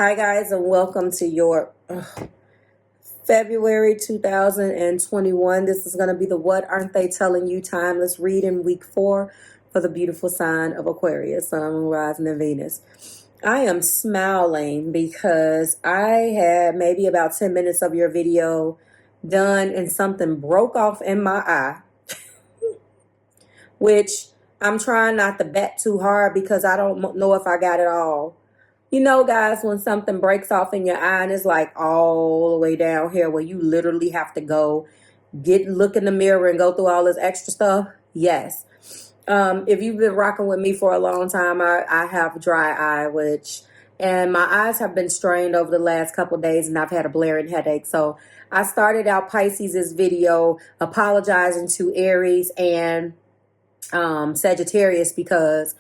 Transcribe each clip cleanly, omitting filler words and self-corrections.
Hi guys, and welcome to your February 2021. This is going to be the What Aren't They Telling You Timeless reading week 4 for the beautiful sign of Aquarius, Sun, Moon, Rising, and Venus. I am smiling because I had maybe about 10 minutes of your video done and something broke off in my eye, which I'm trying not to bet too hard because I don't know if I got it all. You know, guys, when something breaks off in your eye and it's like all the way down here where you literally have to go look in the mirror and go through all this extra stuff. Yes. If you've been rocking with me for a long time, I have dry eye, and my eyes have been strained over the last couple of days and I've had a blaring headache. So I started out Pisces' video apologizing to Aries and Sagittarius because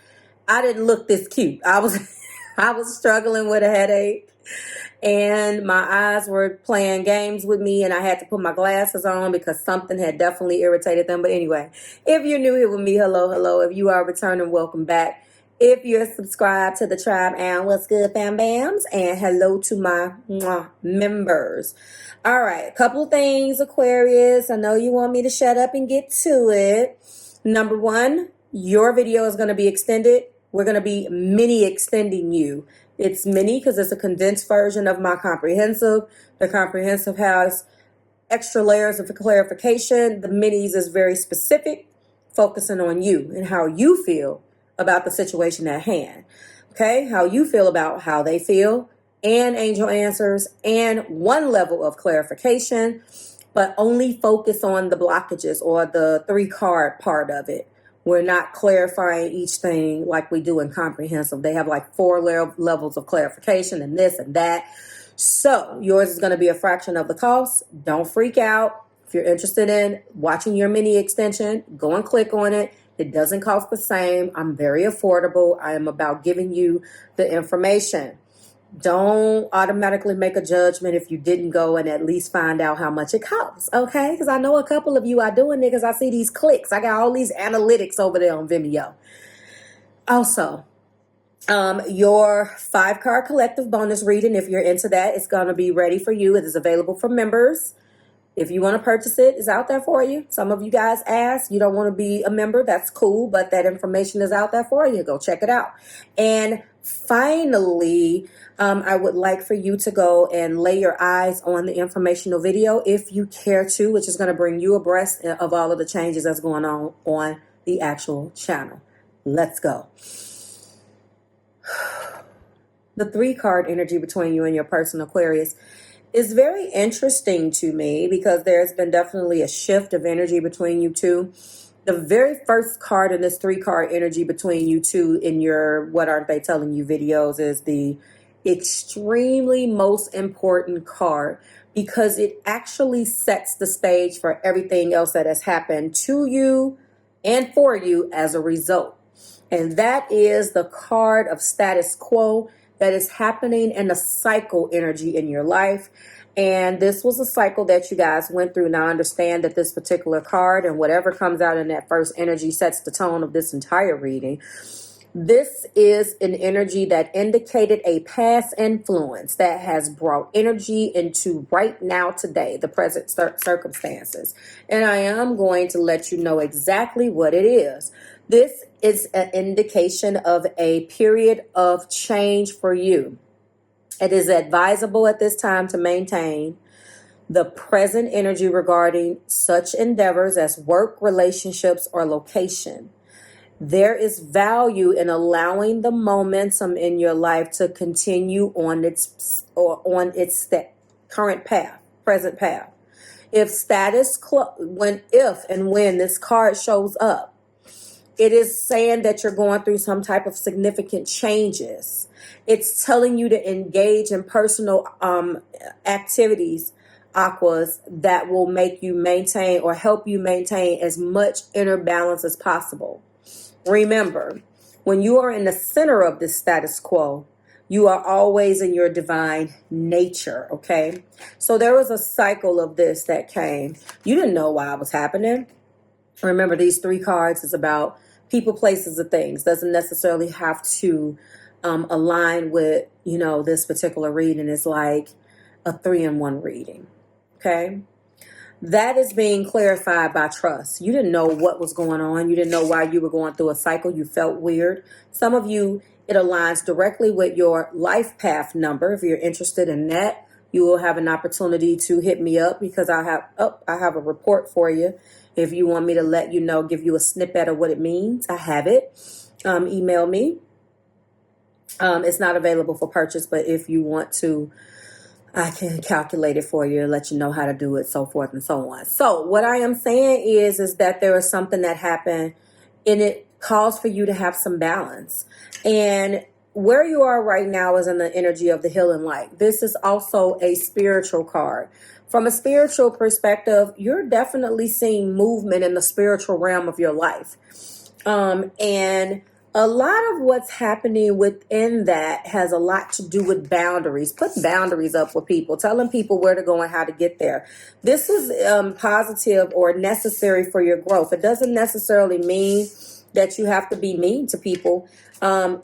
I didn't look this cute. I was struggling with a headache and my eyes were playing games with me and I had to put my glasses on because something had definitely irritated them. But anyway, if you're new here with me, hello. If you are returning, welcome back. If you're subscribed to the tribe, and what's good, fam bams, and hello to my members. All right, a couple things, Aquarius. I know you want me to shut up and get to it. Number one, your video is going to be extended. We're going to be mini extending you. It's mini because it's a condensed version of my comprehensive. The comprehensive has extra layers of clarification. The minis is very specific, focusing on you and how you feel about the situation at hand. Okay, how you feel about how they feel, and angel answers, and one level of clarification, but only focus on the blockages or the 3-card part of it. We're not clarifying each thing like we do in comprehensive. They have like 4 levels of clarification and this and that. So yours is going to be a fraction of the cost. Don't freak out. If you're interested in watching your mini extension, go and click on it. It doesn't cost the same. I'm very affordable. I am about giving you the information. Don't automatically make a judgment if you didn't go and at least find out how much it costs, okay? Because I know a couple of you are doing it because I see these clicks. I got all these analytics over there on Vimeo. Also, your 5-card collective bonus reading, if you're into that, it's going to be ready for you. It is available for members. If you want to purchase it, it's out there for you. Some of you guys asked, you don't want to be a member. That's cool, but that information is out there for you. Go check it out. And finally, I would like for you to go and lay your eyes on the informational video if you care to, which is going to bring you abreast of all of the changes that's going on the actual channel. Let's go. The 3-card energy between you and your person, Aquarius, is very interesting to me because there's been definitely a shift of energy between you two. The very first card in this 3-card energy between you two in your What Aren't They Telling You videos is the extremely most important card because it actually sets the stage for everything else that has happened to you and for you as a result. And that is the card of status quo that is happening in a cycle energy in your life. And this was a cycle that you guys went through. Now understand that this particular card and whatever comes out in that first energy sets the tone of this entire reading. This is an energy that indicated a past influence that has brought energy into right now, today, the present circumstances. And I am going to let you know exactly what it is. This is an indication of a period of change for you. It is advisable at this time to maintain the present energy regarding such endeavors as work, relationships, or location. There is value in allowing the momentum in your life to continue on its current path, present path. If when this card shows up, it is saying that you're going through some type of significant changes. It's telling you to engage in personal activities, Aquas, that will make you maintain or help you maintain as much inner balance as possible. Remember, when you are in the center of this status quo, you are always in your divine nature, okay? So there was a cycle of this that came. You didn't know why it was happening. Remember, these 3 cards is about people, places, and things. Doesn't necessarily have to align with, you know, this particular reading is like a 3-in-1 reading. Okay. That is being clarified by trust. You didn't know what was going on. You didn't know why you were going through a cycle. You felt weird. Some of you, it aligns directly with your life path number. If you're interested in that, you will have an opportunity to hit me up, because I have a report for you. If you want me to let you know, give you a snippet of what it means, I have it. Email me. It's not available for purchase, but if you want to, I can calculate it for you, let you know how to do it, so forth and so on. So what I am saying is that there is something that happened, and it calls for you to have some balance. And where you are right now is in the energy of the healing light. This is also a spiritual card. From a spiritual perspective, you're definitely seeing movement in the spiritual realm of your life. And a lot of what's happening within that has a lot to do with boundaries. Put boundaries up with people, telling people where to go and how to get there. This is positive or necessary for your growth. It doesn't necessarily mean that you have to be mean to people,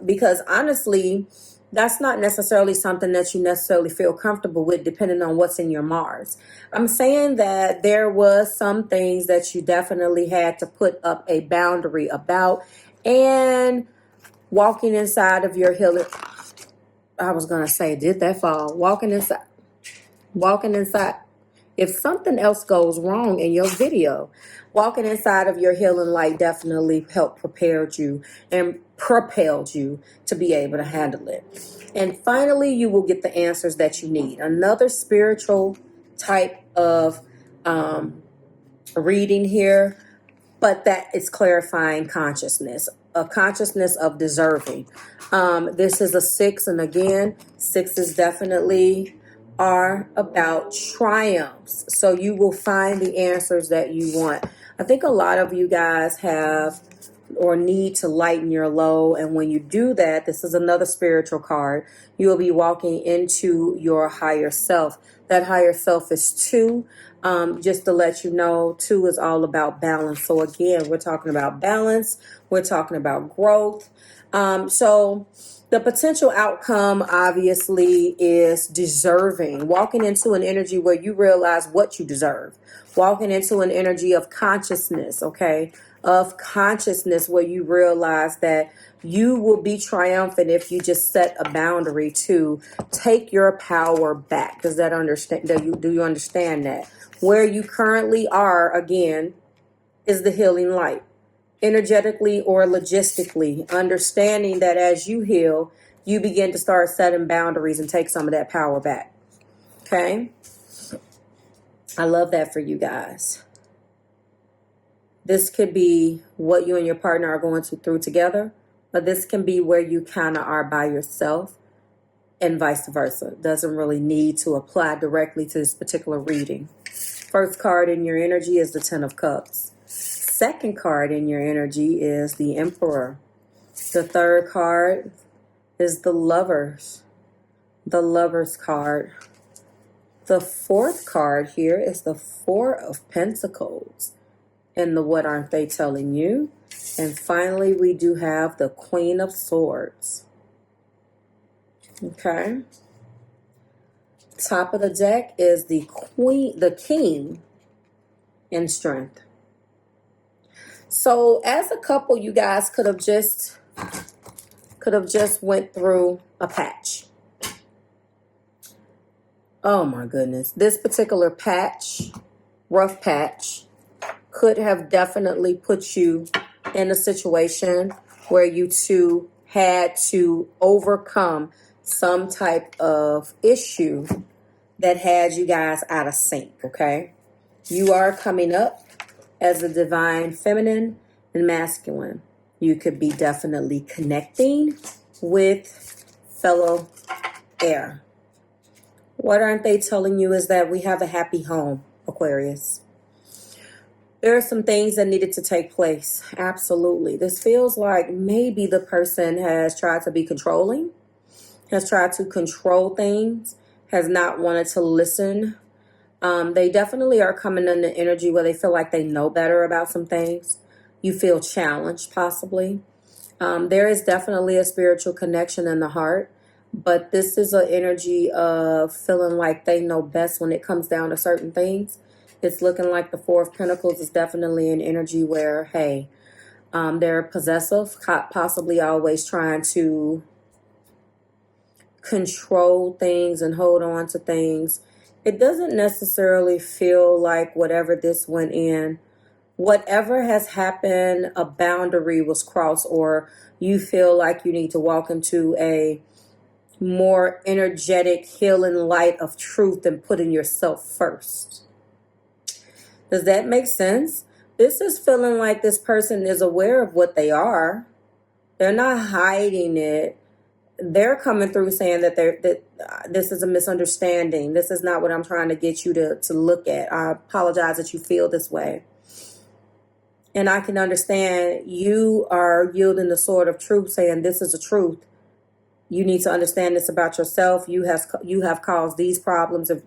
because honestly, that's not necessarily something that you necessarily feel comfortable with, depending on what's in your Mars. I'm saying that there was some things that you definitely had to put up a boundary about. And walking inside of your healing, I was going to say, did that fall? Walking inside. If something else goes wrong in your video, walking inside of your healing light definitely helped prepare you and propelled you to be able to handle it. And finally, you will get the answers that you need. Another spiritual type of reading here, but that is clarifying consciousness, a consciousness of deserving. This is a 6, and again, 6s definitely are about triumphs. So you will find the answers that you want. I think a lot of you guys have or need to lighten your load, and when you do that, this is another spiritual card, you will be walking into your higher self. That higher self is 2. Just to let you know, 2 is all about balance. So again, we're talking about balance. We're talking about growth. So the potential outcome, obviously, is deserving. Walking into an energy where you realize what you deserve. Walking into an energy of consciousness, okay? Of consciousness, where you realize that you will be triumphant if you just set a boundary to take your power back. Do you understand that? Where you currently are, again, is the healing light. Energetically or logistically, understanding that as you heal, you begin to start setting boundaries and take some of that power back. Okay? I love that for you guys. This could be what you and your partner are going through together, but this can be where you kind of are by yourself, and vice versa. It doesn't really need to apply directly to this particular reading. First card in your energy is the 10 of Cups. Second card in your energy is the Emperor. The third card is the Lovers. The Lovers card. The fourth card here is the 4 of Pentacles. And the what aren't they telling you? And finally, we do have the Queen of Swords. Okay. Top of the deck is the King in Strength. So as a couple, you guys could have just went through a patch. Oh my goodness. This particular patch, rough patch, could have definitely put you in a situation where you two had to overcome some type of issue that had you guys out of sync, okay? You are coming up as a divine feminine and masculine. You could be definitely connecting with fellow air. What aren't they telling you is that we have a happy home, Aquarius. There are some things that needed to take place. Absolutely. This feels like maybe the person has tried to be controlling, has tried to control things, has not wanted to listen. They definitely are coming in the energy where they feel like they know better about some things. You feel challenged, possibly. There is definitely a spiritual connection in the heart, but this is an energy of feeling like they know best when it comes down to certain things. It's looking like the Four of Pentacles is definitely an energy where, hey, they're possessive, possibly always trying to control things and hold on to things. It doesn't necessarily feel like whatever this went in, whatever has happened, a boundary was crossed, or you feel like you need to walk into a more energetic, healing light of truth and putting yourself first. Does that make sense? This is feeling like this person is aware of what they are. They're not hiding it. They're coming through saying that this is a misunderstanding. This is not what I'm trying to get you to look at. I apologize that you feel this way. And I can understand you are yielding the sword of truth, saying this is the truth. You need to understand this about yourself. You have caused these problems. If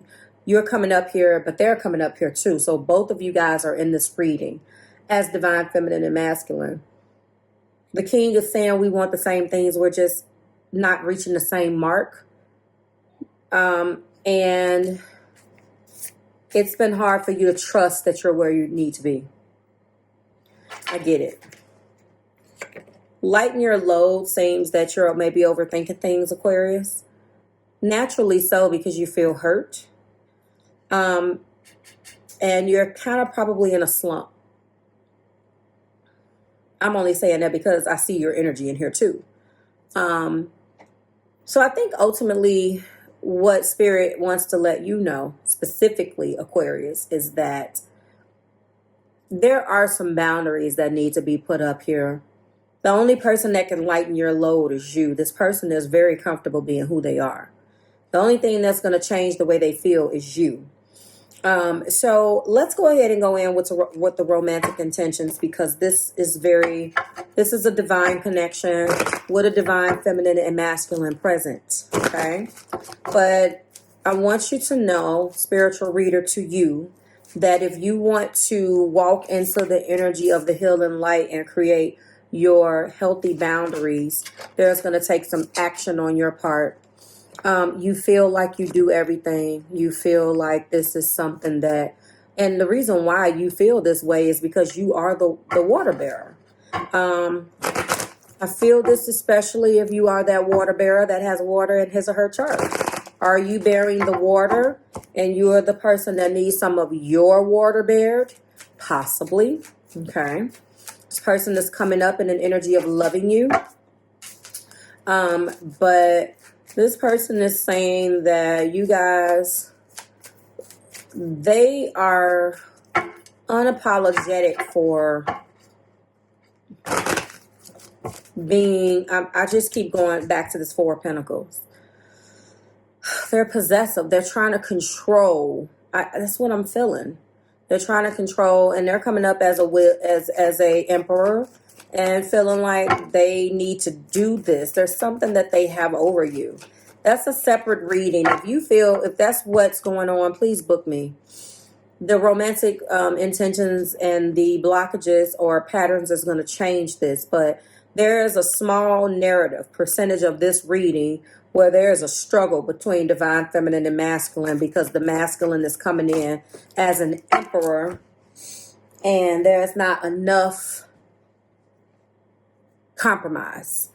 you're coming up here, but they're coming up here too. So both of you guys are in this reading as divine feminine and masculine. The king is saying we want the same things. We're just not reaching the same mark. And it's been hard for you to trust that you're where you need to be. I get it. Lighten your load seems that you're maybe overthinking things, Aquarius. Naturally so, because you feel hurt. And you're kind of probably in a slump. I'm only saying that because I see your energy in here too. So I think ultimately what Spirit wants to let you know, specifically Aquarius, is that there are some boundaries that need to be put up here. The only person that can lighten your load is you. This person is very comfortable being who they are. The only thing that's going to change the way they feel is you. So let's go ahead and go in with the romantic intentions, because this is a divine connection with a divine feminine and masculine present. Okay. But I want you to know, spiritual reader, to you, that if you want to walk into the energy of the healing light and create your healthy boundaries, there's going to take some action on your part. You feel like you do everything. You feel like this is something that, and the reason why you feel this way is because you are the water bearer. I feel this especially if you are that water bearer that has water in his or her chart. Are you bearing the water and you are the person that needs some of your water bared? Possibly. Okay. This person is coming up in an energy of loving you. But this person is saying that you guys, they are unapologetic for being, I just keep going back to this Four of Pentacles. They're possessive. They're trying to control. That's what I'm feeling. They're trying to control, and they're coming up as a emperor and feeling like they need to do this. There's something that they have over you. That's a separate reading. If that's what's going on, please book me. The romantic intentions and the blockages or patterns is going to change this, but there is a small narrative percentage of this reading where there is a struggle between divine feminine and masculine, because the masculine is coming in as an emperor and there's not enough compromise.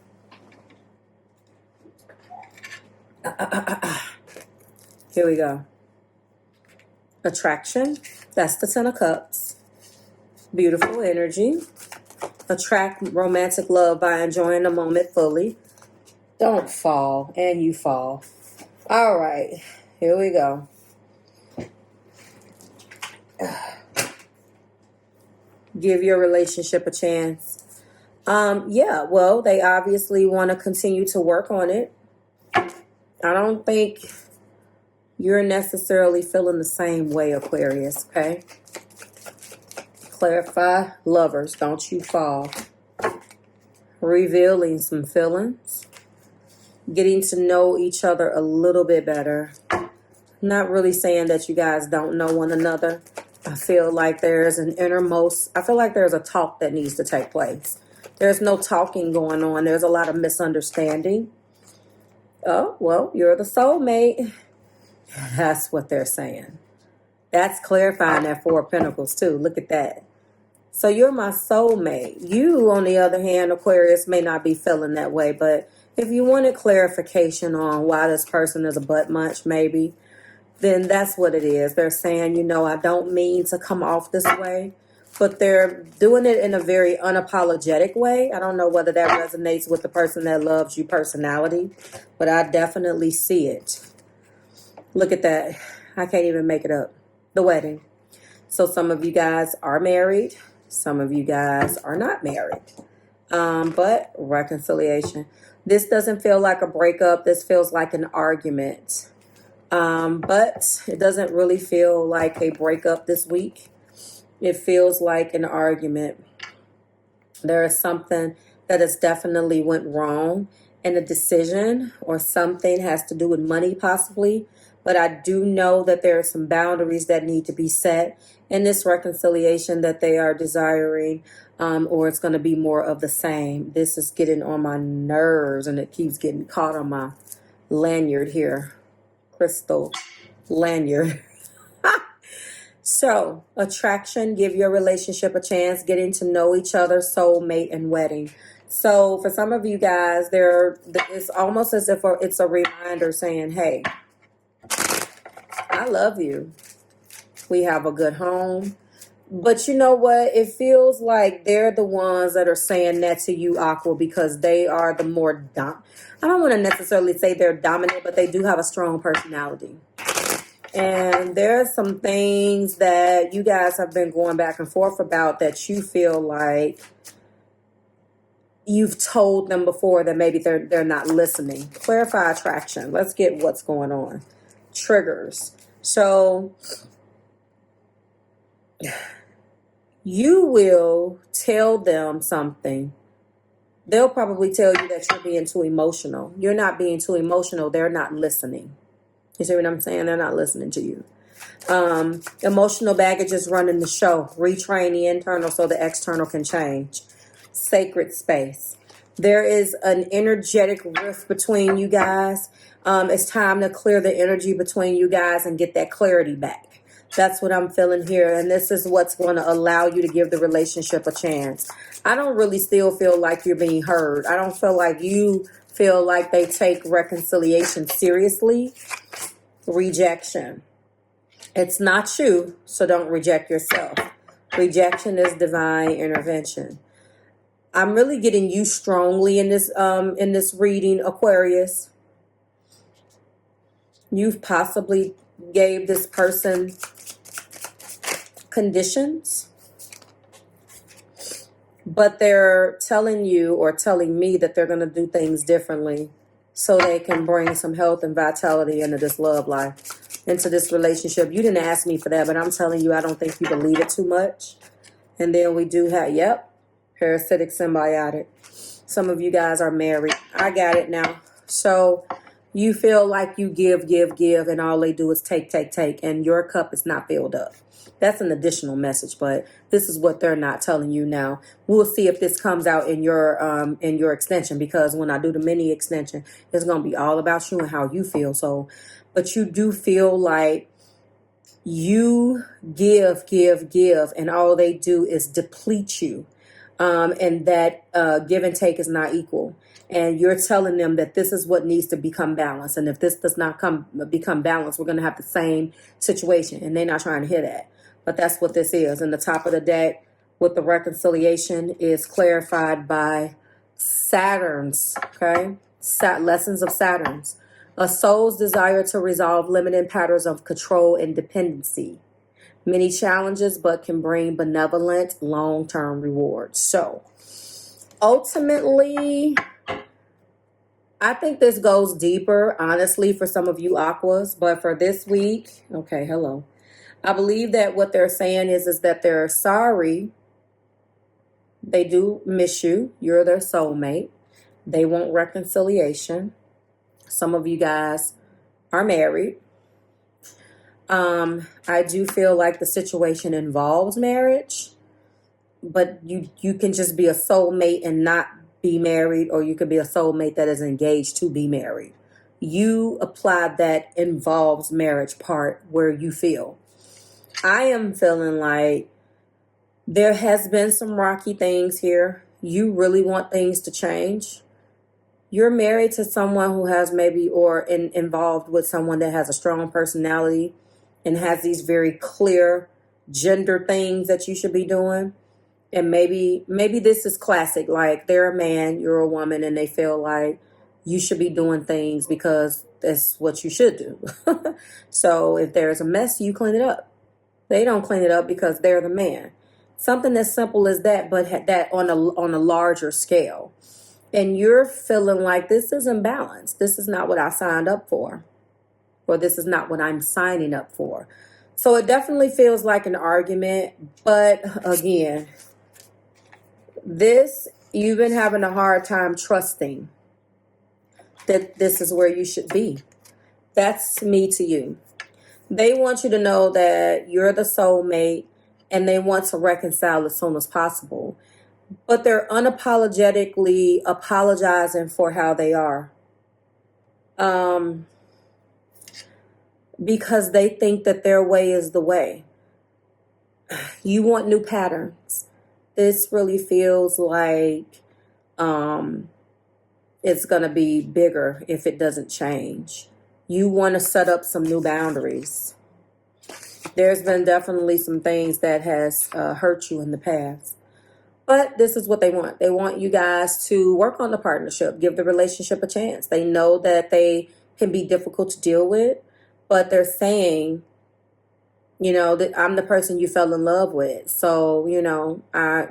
Here we go. Attraction. That's the Ten of Cups. Beautiful energy. Attract romantic love by enjoying the moment fully. Don't fall, and you fall. All right. Here we go. Give your relationship a chance. Yeah, well, they obviously want to continue to work on it. I don't think you're necessarily feeling the same way, Aquarius, okay? Clarify, lovers, don't you fall. Revealing some feelings. Getting to know each other a little bit better. Not really saying that you guys don't know one another. I feel like there's I feel like there's a talk that needs to take place. There's no talking going on. There's a lot of misunderstanding. Oh, well, you're the soulmate. That's what they're saying. That's clarifying that Four of Pentacles too. Look at that. So you're my soulmate. You, on the other hand, Aquarius, may not be feeling that way. But if you wanted clarification on why this person is a butt munch, maybe, then that's what it is. They're saying, you know, I don't mean to come off this way. But they're doing it in a very unapologetic way. I don't know whether that resonates with the person that loves you personality. But I definitely see it. Look at that. I can't even make it up. The wedding. So some of you guys are married. Some of you guys are not married. But reconciliation. This doesn't feel like a breakup. This feels like an argument. But it doesn't really feel like a breakup this week. It feels like an argument. There is something that has definitely went wrong in a decision, or something has to do with money possibly. But I do know that there are some boundaries that need to be set in this reconciliation that they are desiring, or it's going to be more of the same. This is getting on my nerves, and it keeps getting caught on my lanyard here. Crystal lanyard. So, attraction, give your relationship a chance, getting to know each other, soulmate, and wedding. So, for some of you guys, it's almost as if it's a reminder saying, hey, I love you. We have a good home. But you know what? It feels like they're the ones that are saying that to you, Aqua, because they are the more I don't want to necessarily say they're dominant, but they do have a strong personality. And there are some things that you guys have been going back and forth about that you feel like you've told them before that maybe they're not listening. Clarify attraction. Let's get what's going on. Triggers. So you will tell them something. They'll probably tell you that you're being too emotional. You're not being too emotional. They're not listening. You see what I'm saying? They're not listening to you. Emotional baggage is running the show. Retrain the internal so the external can change. Sacred space. There is an energetic rift between you guys. It's time to clear the energy between you guys and get that clarity back. That's what I'm feeling here. And this is what's going to allow you to give the relationship a chance. I don't really still feel like you're being heard. I don't feel like you feel like they take reconciliation seriously. Rejection. It's not you, so don't reject yourself. Rejection is divine intervention. I'm really getting you strongly in this reading, Aquarius. You've possibly gave this person conditions, but they're telling you or telling me that they're going to do things differently so they can bring some health and vitality into this love life, into this relationship. You didn't ask me for that, but I'm telling you, I don't think you believe it too much. And then we do have, parasitic symbiotic. Some of you guys are married. I got it now. So you feel like you give, and all they do is take, and your cup is not filled up. That's an additional message, but this is what they're not telling you now. We'll see if this comes out in your extension, because when I do the mini extension, it's going to be all about you and how you feel. So, but you do feel like you give, and all they do is deplete you. And that give and take is not equal. And you're telling them that this is what needs to become balanced. And if this does not become balanced, we're going to have the same situation. And they're not trying to hear that. But that's what this is. And the top of the deck with the reconciliation is clarified by Saturn's, okay? Lessons of Saturn's. A soul's desire to resolve limiting patterns of control and dependency. Many challenges, but can bring benevolent long-term rewards. So, ultimately, I think this goes deeper, honestly, for some of you Aquas. But for this week, okay, hello. I believe that what they're saying is that they're sorry. They do miss you. You're their soulmate. They want reconciliation. Some of you guys are married. I do feel like the situation involves marriage, but you can just be a soulmate and not be married, or you could be a soulmate that is engaged to be married. You apply that involves marriage part where you feel. I am feeling like there has been some rocky things here. You really want things to change. You're married to someone who has maybe, or involved with someone that has a strong personality and has these very clear gender things that you should be doing. And maybe this is classic, like they're a man, you're a woman, and they feel like you should be doing things because that's what you should do. So if there's a mess, you clean it up. They don't clean it up because they're the man. Something as simple as that, but that on a larger scale. And you're feeling like this isn't balanced. This is not what I signed up for. Or this is not what I'm signing up for. So it definitely feels like an argument. But again, you've been having a hard time trusting that this is where you should be. That's me to you. They want you to know that you're the soulmate and they want to reconcile as soon as possible. But they're unapologetically apologizing for how they are. Because they think that their way is the way. You want new patterns. This really feels like it's going to be bigger if it doesn't change. You want to set up some new boundaries. There's been definitely some things that has hurt you in the past. But this is what they want. They want you guys to work on the partnership, give the relationship a chance. They know that they can be difficult to deal with, but they're saying, you know, that I'm the person you fell in love with. So, you know,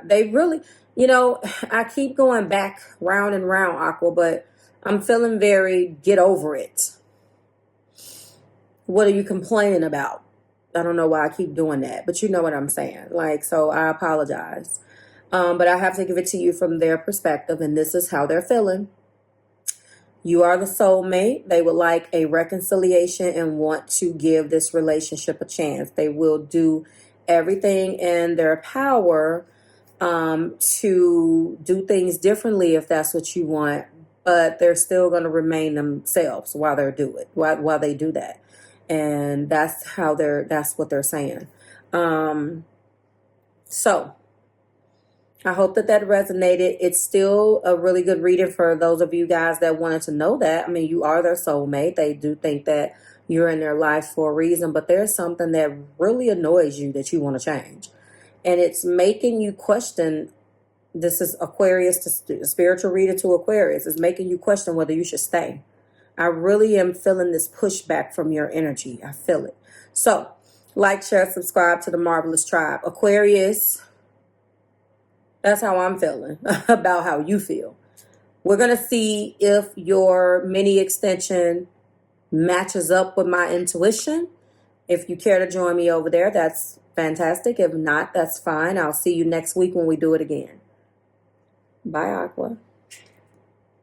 they really, you know, I keep going back round and round, Aqua, but I'm feeling very get over it. What are you complaining about? I don't know why I keep doing that, but you know what I'm saying. Like, so I apologize. But I have to give it to you from their perspective, and this is how they're feeling. You are the soulmate. They would like a reconciliation and want to give this relationship a chance. They will do everything in their power to do things differently if that's what you want, but they're still going to remain themselves while they do it, while they do that. And that's what they're saying. So I hope that resonated. It's still a really good reading for those of you guys that wanted to know that. I mean, you are their soulmate. They do think that you're in their life for a reason, but there's something that really annoys you that you want to change. And it's making you question. This is Aquarius, to spiritual reader to Aquarius. It's making you question whether you should stay. I really am feeling this pushback from your energy. I feel it. So, like, share, subscribe to the Marvelous Tribe. Aquarius, that's how I'm feeling about how you feel. We're going to see if your mini extension matches up with my intuition. If you care to join me over there, that's fantastic. If not, that's fine. I'll see you next week when we do it again. Bye, Aqua.